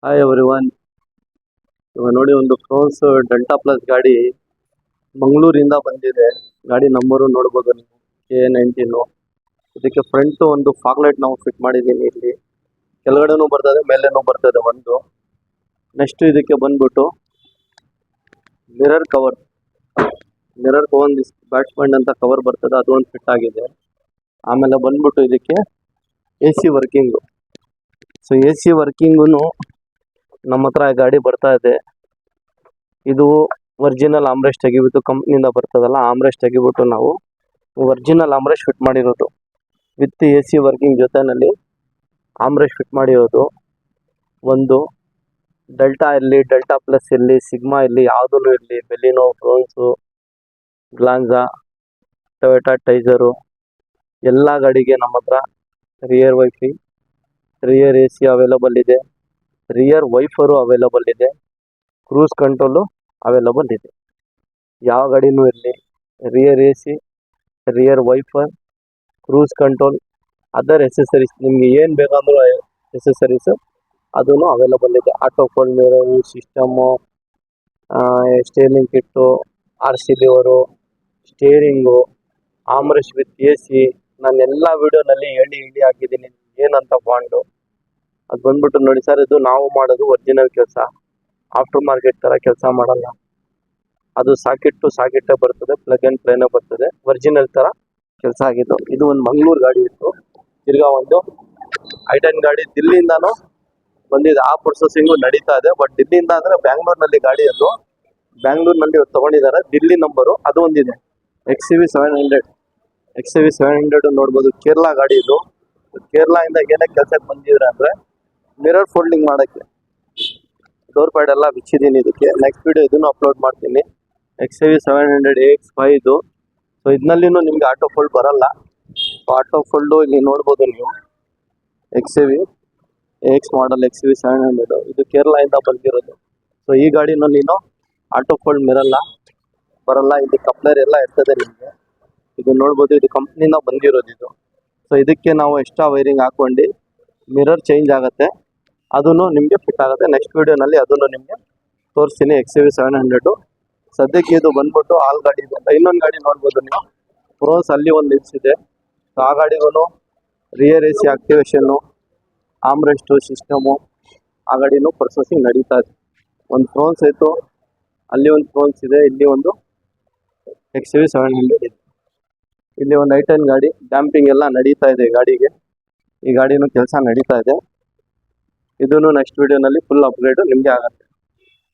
Hi everyone. ಇವಾಗ ನೋಡಿ, ಒಂದು ಕ್ರೋನ್ಸ್ ಡೆಲ್ಟಾ ಪ್ಲಸ್ ಗಾಡಿ ಮಂಗಳೂರಿಂದ ಬಂದಿದೆ. ಗಾಡಿ ನಂಬರು ನೋಡ್ಬೋದು ನೀವು, KA19. ಇದಕ್ಕೆ ಫ್ರಂಟ್ ಒಂದು ಫಾಗ್ಲೈಟ್ ನಾವು ಫಿಟ್ ಮಾಡಿದ್ದೀನಿ. ಇಲ್ಲಿ ಕೆಳಗಡೆನೂ ಬರ್ತದೆ, ಮೇಲೇನೂ ಬರ್ತದೆ ಒಂದು. ನೆಕ್ಸ್ಟ್ ಇದಕ್ಕೆ ಬಂದ್ಬಿಟ್ಟು ಮಿರರ್ ಕವರ್ ಒಂದು ಬ್ಯಾಟ್ಸ್ಮನ್ ಅಂತ ಕವರ್ ಬರ್ತದೆ, ಅದು ಒಂದು ಫಿಟ್ ಆಗಿದೆ. ಆಮೇಲೆ ಬಂದ್ಬಿಟ್ಟು ಇದಕ್ಕೆ AC working. So AC working ನಮ್ಮ ಹತ್ರ ಗಾಡಿ ಬರ್ತಾ ಇದೆ. ಇದು ಒರಿಜಿನಲ್ ಆಮ್ರೆಸ್ಟ್ ತೆಗಿಬಿಟ್ಟು ಕಂಪ್ನಿಯಿಂದ ಬರ್ತದಲ್ಲ, ಆಮ್ರೆಸ್ಟ್ ತೆಗಿಬಿಟ್ಟು ನಾವು ಒರಿಜಿನಲ್ ಆಮ್ರೆಸ್ಟ್ ಫಿಟ್ ಮಾಡಿರೋದು ವಿತ್ AC ವರ್ಕಿಂಗ್ ಜೊತೆನಲ್ಲಿ ಆಮ್ರೆಸ್ಟ್ ಫಿಟ್ ಮಾಡಿರೋದು. ಒಂದು ಡೆಲ್ಟಾ ಇರಲಿ, ಡೆಲ್ಟಾ ಪ್ಲಸ್ ಇರಲಿ, ಸಿಗ್ಮಾ ಇರಲಿ, ಯಾವುದೂ ಇರಲಿ, ಬೆಲಿನೋ, ಫ್ರೋನ್ಸು, ಗ್ಲಾನ್ಸಾ, ಟೊಯೋಟಾ ಟೈಸರು, ಎಲ್ಲ ಗಾಡಿಗೆ ನಮ್ಮ ಹತ್ರ rear wifi, rear AC available ಇದೆ, ರಿಯರ್ ವೈಫರು ಅವೈಲಬಲ್ ಇದೆ, ಕ್ರೂಸ್ ಕಂಟ್ರೋಲು ಅವೈಲಬಲ್ ಇದೆ. ಯಾವ ಗಾಡಿನೂ ಇರಲಿ, rear AC, rear wiper, cruise control, other accessories, ನಿಮಗೆ ಏನು ಬೇಕಂದ್ರೂ ಎಸೆಸರೀಸು ಅದೂ ಅವೈಲಬಲ್ ಇದೆ. Auto fold mirror, system, steering kit, RC lever, steering, armrest with AC. ನಾನು ಎಲ್ಲ ವೀಡಿಯೋನಲ್ಲಿ ಹೇಳಿ ಹಾಕಿದ್ದೀನಿ ಏನಂತ ಬಾಂಡು. ಅದು ಬಂದ್ಬಿಟ್ಟು ನೋಡಿ ಸರ್, ಇದು ನಾವು ಮಾಡೋದು ಒರಿಜಿನಲ್ ಕೆಲಸ, ಆಫ್ಟರ್ ಮಾರ್ಕೆಟ್ ಥರ ಕೆಲಸ ಮಾಡಲ್ಲ. ಅದು ಸಾಕೆಟ್ಟೇ ಬರ್ತದೆ, ಪ್ಲಗ್ ಆ್ಯಂಡ್ ಪ್ಲೇನೇ ಬರ್ತದೆ, ಒರಿಜಿನಲ್ ಥರ ಕೆಲಸ ಆಗಿದ್ದು. ಇದು ಒಂದು ಮಂಗಳೂರು ಗಾಡಿ ಇತ್ತು. ತಿರ್ಗಾ ಒಂದು I10 ಗಾಡಿ ದಿಲ್ಲಿಂದನೂ ಬಂದಿದೆ, ಆ ಪ್ರೊಸೆಸಿಂಗು ನಡೀತಾ ಇದೆ. ಬಟ್ ದಿಲ್ಲಿಂದ ಅಂದರೆ ಬ್ಯಾಂಗ್ಳೂರ್ನಲ್ಲಿ ಗಾಡಿ, ಅದು ಬ್ಯಾಂಗ್ಳೂರ್ನಲ್ಲಿ ತೊಗೊಂಡಿದ್ದಾರೆ. ದಿಲ್ಲಿ ನಂಬರು ಅದು ಒಂದಿದೆ, XCV 700 ನೋಡ್ಬೋದು. ಕೇರಳ ಗಾಡಿ ಇದು. ಕೇರಳದಿಂದ ಏನಕ್ಕೆ ಕೆಲಸಕ್ಕೆ ಬಂದಿದ್ರೆ ಅಂದರೆ ಮಿರರ್ ಫೋಲ್ಡಿಂಗ್ ಮಾಡೋಕ್ಕೆ, ಡೋರ್ ಪ್ಯಾಡ್ ಎಲ್ಲ ಬಿಚ್ಚಿದ್ದೀನಿ ಇದಕ್ಕೆ. ನೆಕ್ಸ್ಟ್ ವಿಡಿಯೋ ಇದನ್ನು ಅಪ್ಲೋಡ್ ಮಾಡ್ತೀನಿ. XCV 700 AX5 ಇದು. ಸೊ ಇದರಲ್ಲಿನೂ ನಿಮಗೆ ಆಟೋ ಫೋಲ್ಡ್ ಬರಲ್ಲ. ಆಟೋ ಫೋಲ್ಡು ಇಲ್ಲಿ ನೋಡ್ಬೋದು ನೀವು. XCV AX ಮಾಡಲ್ XCV 700 ಇದು ಕೇರಳದಿಂದ ಬಂದಿರೋದು. ಸೊ ಈ ಗಾಡಿನಲ್ಲಿನೂ ಆಟೋ ಫೋಲ್ಡ್ ಬರಲ್ಲ. ಇದು ಕಪ್ಲರ್ ಎಲ್ಲ ಇರ್ತದೆ ನಿಮಗೆ. ಇದು ನೋಡ್ಬೋದು, ಇದು ಕಂಪ್ನಿಯಿಂದ ಬಂದಿರೋದು ಇದು. ಸೊ ಇದಕ್ಕೆ ನಾವು ಎಕ್ಸ್ಟ್ರಾ ವೈರಿಂಗ್ ಹಾಕ್ಕೊಂಡು ಮಿರರ್ ಚೇಂಜ್ ಆಗುತ್ತೆ, ಅದೂ ನಿಮಗೆ ಫಿಟ್ ಆಗುತ್ತೆ. ನೆಕ್ಸ್ಟ್ ವೀಡಿಯೋನಲ್ಲಿ ಅದನ್ನು ನಿಮಗೆ ತೋರಿಸ್ತೀನಿ. XCV 700 ಸದ್ಯಕ್ಕೆ ಇದು ಬಂದ್ಬಿಟ್ಟು ಆಲ್ ಗಾಡಿ ಇದೆ. ಇನ್ನೊಂದು ಗಾಡಿ ನೋಡ್ಬೋದು ನೀವು, ಫ್ರೋನ್ಸ್ ಅಲ್ಲಿ ಒಂದು ನಿಲ್ಸಿದೆ. ಸೊ ಆ ಗಾಡಿಗೂ ರಿಯರ್ AC ಆಕ್ಟಿವೇಶನ್ನು, ಆಮ್ರೆಸ್ಟು, ಸಿಸ್ಟಮು, ಆ ಗಾಡಿನೂ ಪ್ರೊಸೆಸಿಂಗ್ ನಡೀತಾ ಇದೆ. ಒಂದು ಫ್ರೋನ್ಸ್ ಆಯಿತು, ಅಲ್ಲಿ ಒಂದು ಫ್ರೋನ್ಸ್ ಇದೆ, ಇಲ್ಲಿ ಒಂದು XCV 700 ಇದೆ. ಇಲ್ಲಿ ಒಂದು I10 ಗಾಡಿ ಡ್ಯಾಂಪಿಂಗ್ ಎಲ್ಲ ನಡೀತಾ ಇದೆ ಗಾಡಿಗೆ. ಈ ಗಾಡಿನೂ ಕೆಲಸ ನಡೀತಾ ಇದೆ. ಇದನ್ನು ನೆಕ್ಸ್ಟ್ ವೀಡಿಯೋನಲ್ಲಿ ಫುಲ್ ಅಪ್ಗ್ರೇಡು ನಿಮಗೆ ಆಗುತ್ತೆ.